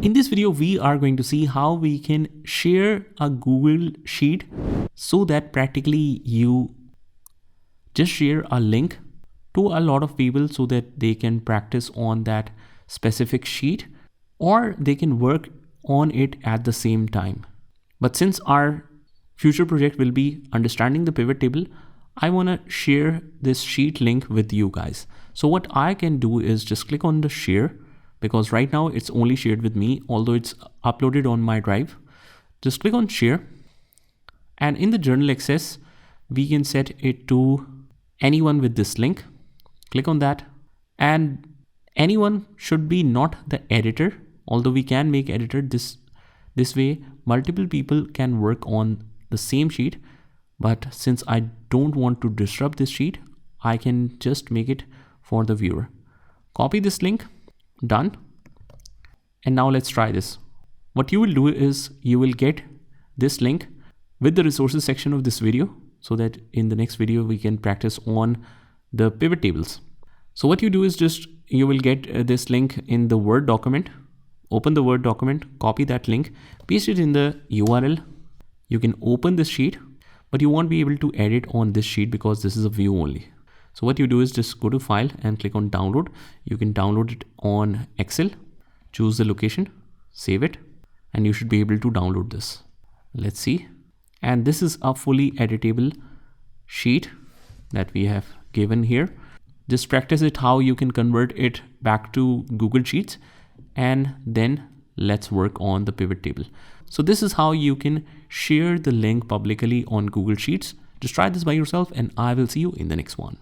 In this video, we are going to see how we can share a Google Sheet so that practically you just share a link to a lot of people so that they can practice on that specific sheet or they can work on it at the same time. But since our future project will be understanding the pivot table, I want to share this sheet link with you guys. So what I can do is just click on the share, because right now it's only shared with me, although it's uploaded on my drive. Just click on share, and in the journal access, we can set it to anyone with this link. Click on that, and anyone should be not the editor, although we can make editor this way. Multiple people can work on the same sheet, but since I don't want to disrupt this sheet, I can just make it for the viewer. Copy this link. Done. And now let's try this. What you will do is you will get this link with the resources section of this video, so that in the next video we can practice on the pivot tables. So what you do is just you will get this link in the Word document. Open the Word document, copy that link, paste it in the URL. You can open this sheet, but you won't be able to edit on this sheet because this is a view only. So what you do is just go to file and click on download. You can download it on Excel, choose the location, save it, and you should be able to download this. Let's see. And this is a fully editable sheet that we have given here. Just practice it how you can convert it back to Google Sheets, and then let's work on the pivot table. So this is how you can share the link publicly on Google Sheets. Just try this by yourself, and I will see you in the next one.